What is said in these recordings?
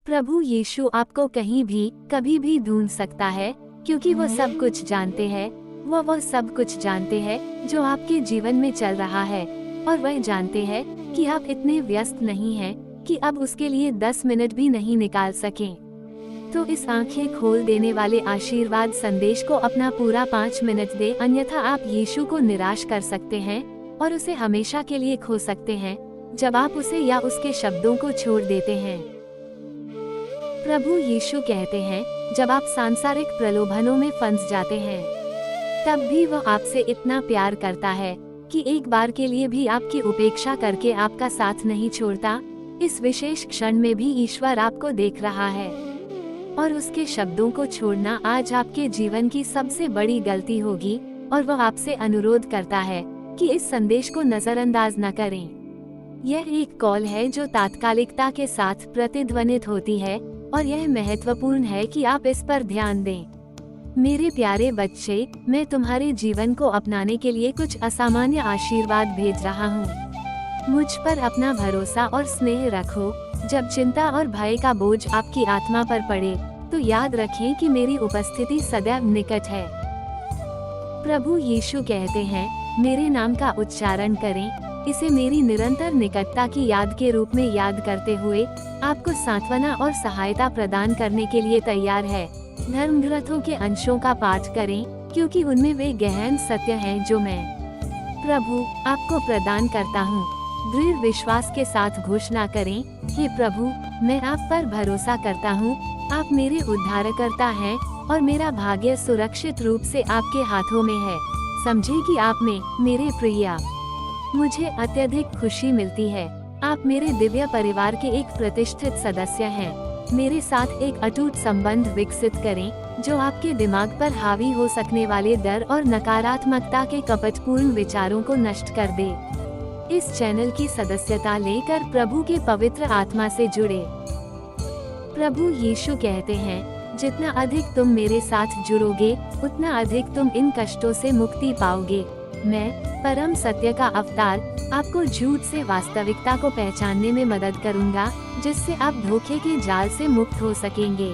प्रभु यीशु आपको कहीं भी कभी भी ढूंढ सकता है, क्योंकि वो सब कुछ जानते हैं। वो सब कुछ जानते हैं जो आपके जीवन में चल रहा है, और वह जानते हैं कि आप इतने व्यस्त नहीं हैं कि अब उसके लिए 10 मिनट भी नहीं निकाल सकें। तो इस आंखें खोल देने वाले आशीर्वाद संदेश को अपना पूरा 5 मिनट दे, अन्यथा आप यीशु को निराश कर सकते हैं और उसे हमेशा के लिए खो सकते हैं जब आप उसे या उसके शब्दों को छोड़ देते हैं। प्रभु यीशु कहते हैं, जब आप सांसारिक प्रलोभनों में फंस जाते हैं, तब भी वह आपसे इतना प्यार करता है कि एक बार के लिए भी आपकी उपेक्षा करके आपका साथ नहीं छोड़ता। इस विशेष क्षण में भी ईश्वर आपको देख रहा है, और उसके शब्दों को छोड़ना आज आपके जीवन की सबसे बड़ी गलती होगी। और वह आपसे अनुरोध करता है कि इस संदेश को नजरअंदाज न करें। यह एक कॉल है जो तात्कालिकता के साथ प्रतिध्वनित होती है, और यह महत्वपूर्ण है कि आप इस पर ध्यान दें। मेरे प्यारे बच्चे, मैं तुम्हारे जीवन को अपनाने के लिए कुछ असामान्य आशीर्वाद भेज रहा हूँ। मुझ पर अपना भरोसा और स्नेह रखो। जब चिंता और भय का बोझ आपकी आत्मा पर पड़े, तो याद रखें कि मेरी उपस्थिति सदैव निकट है। प्रभु यीशु कहते हैं, मेरे नाम का उच्चारण करें। इसे मेरी निरंतर निकटता की याद के रूप में याद करते हुए आपको सांत्वना और सहायता प्रदान करने के लिए तैयार है। धर्मग्रंथों के अंशों का पाठ करें, क्योंकि उनमें वे गहन सत्य हैं जो मैं प्रभु आपको प्रदान करता हूँ। दृढ़ विश्वास के साथ घोषणा करें, हे प्रभु, मैं आप पर भरोसा करता हूँ। आप मेरे उद्धारकर्ता हैं और मेरा भाग्य सुरक्षित रूप से आपके हाथों में है। समझे कि आप में, मेरे प्रिय, मुझे अत्यधिक खुशी मिलती है। आप मेरे दिव्य परिवार के एक प्रतिष्ठित सदस्य हैं। मेरे साथ एक अटूट संबंध विकसित करें जो आपके दिमाग पर हावी हो सकने वाले डर और नकारात्मकता के कपटपूर्ण विचारों को नष्ट कर दे। इस चैनल की सदस्यता लेकर प्रभु के पवित्र आत्मा से जुड़े। प्रभु यीशु कहते हैं, जितना अधिक तुम मेरे साथ जुड़ोगे, उतना अधिक तुम इन कष्टों से मुक्ति पाओगे। मैं, परम सत्य का अवतार, आपको झूठ से वास्तविकता को पहचानने में मदद करूंगा, जिससे आप धोखे के जाल से मुक्त हो सकेंगे।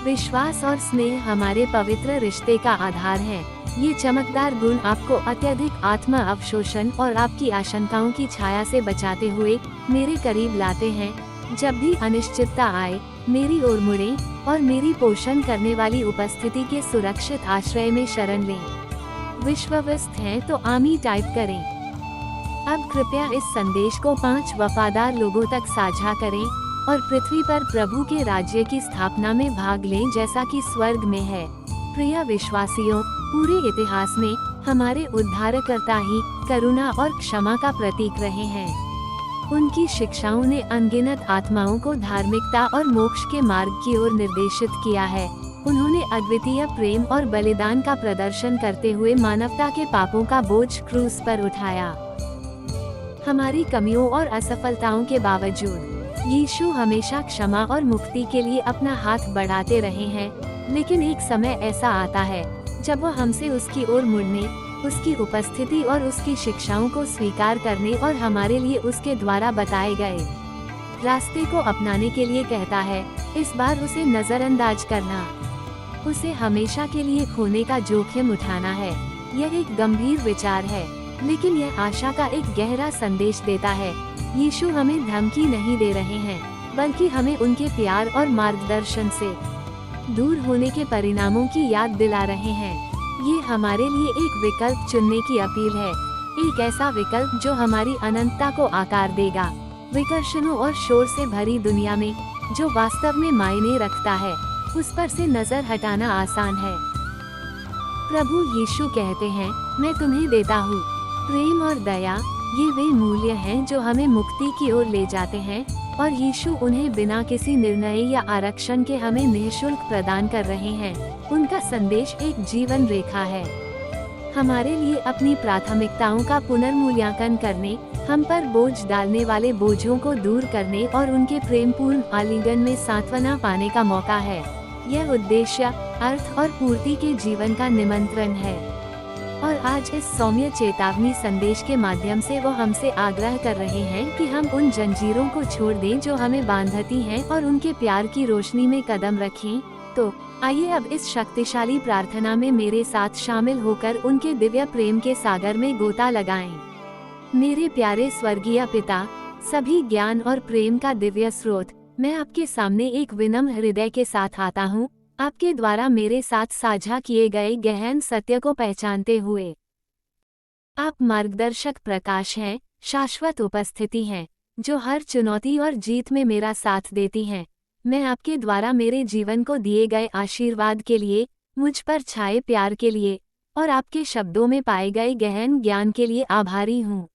विश्वास और स्नेह हमारे पवित्र रिश्ते का आधार है। ये चमकदार गुण आपको अत्यधिक आत्म अवशोषण और आपकी आशंकाओं की छाया से बचाते हुए मेरे करीब लाते हैं। जब भी अनिश्चितता आए, मेरी ओर मुड़ें और मेरी पोषण करने वाली उपस्थिति के सुरक्षित आश्रय में शरण लें। विश्वस्त हैं तो आमी टाइप करें। अब कृपया इस संदेश को 5 वफादार लोगों तक साझा करें और पृथ्वी पर प्रभु के राज्य की स्थापना में भाग लें, जैसा कि स्वर्ग में है। प्रिय विश्वासियों, पूरे इतिहास में हमारे उद्धारकर्ता ही करुणा और क्षमा का प्रतीक रहे हैं। उनकी शिक्षाओं ने अनगिनत आत्माओं को धार्मिकता और मोक्ष के मार्ग की ओर निर्देशित किया है। उन्होंने अद्वितीय प्रेम और बलिदान का प्रदर्शन करते हुए मानवता के पापों का बोझ क्रूस पर उठाया। हमारी कमियों और असफलताओं के बावजूद यीशु हमेशा क्षमा और मुक्ति के लिए अपना हाथ बढ़ाते रहे हैं। लेकिन एक समय ऐसा आता है जब वह हमसे उसकी ओर मुड़ने, उसकी उपस्थिति और उसकी शिक्षाओं को स्वीकार करने और हमारे लिए उसके द्वारा बताए गए रास्ते को अपनाने के लिए कहता है। इस बार उसे नजरअंदाज करना, उसे हमेशा के लिए खोने का जोखिम उठाना है। यह एक गंभीर विचार है, लेकिन यह आशा का एक गहरा संदेश देता है। यीशु हमें धमकी नहीं दे रहे हैं, बल्कि हमें उनके प्यार और मार्गदर्शन से दूर होने के परिणामों की याद दिला रहे हैं। ये हमारे लिए एक विकल्प चुनने की अपील है, एक ऐसा विकल्प जो हमारी अनंतता को आकार देगा। विकर्षणों और शोर से भरी दुनिया में जो वास्तव में मायने रखता है, उस पर से नजर हटाना आसान है। प्रभु यीशु कहते हैं, मैं तुम्हें देता हूँ प्रेम और दया। ये वे मूल्य हैं जो हमें मुक्ति की ओर ले जाते हैं, और यीशु उन्हें बिना किसी निर्णय या आरक्षण के हमें निःशुल्क प्रदान कर रहे हैं। उनका संदेश एक जीवन रेखा है, हमारे लिए अपनी प्राथमिकताओं का पुनर्मूल्यांकन करने, हम पर बोझ डालने वाले बोझों को दूर करने और उनके प्रेमपूर्ण आलिंगन में सांत्वना पाने का मौका है। यह उद्देश्य, अर्थ और पूर्ति के जीवन का निमंत्रण है। और आज इस सौम्य चेतावनी संदेश के माध्यम से वो हमसे आग्रह कर रहे हैं कि हम उन जंजीरों को छोड़ दें जो हमें बांधती हैं और उनके प्यार की रोशनी में कदम रखें। तो आइए अब इस शक्तिशाली प्रार्थना में मेरे साथ शामिल होकर उनके दिव्य प्रेम के सागर में गोता लगाएं। मेरे प्यारे स्वर्गीय पिता, सभी ज्ञान और प्रेम का दिव्य स्रोत, मैं आपके सामने एक विनम्र हृदय के साथ आता हूँ, आपके द्वारा मेरे साथ साझा किए गए गहन सत्य को पहचानते हुए। आप मार्गदर्शक प्रकाश हैं, शाश्वत उपस्थिति हैं, जो हर चुनौती और जीत में मेरा साथ देती हैं। मैं आपके द्वारा मेरे जीवन को दिए गए आशीर्वाद के लिए, मुझ पर छाए प्यार के लिए और आपके शब्दों में पाए गए गहन ज्ञान के लिए आभारी हूँ।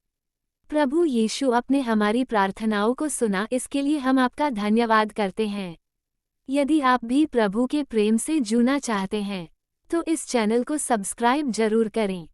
प्रभु यीशु, आपने हमारी प्रार्थनाओं को सुना, इसके लिए हम आपका धन्यवाद करते हैं। यदि आप भी प्रभु के प्रेम से जुड़ना चाहते हैं तो इस चैनल को सब्सक्राइब जरूर करें।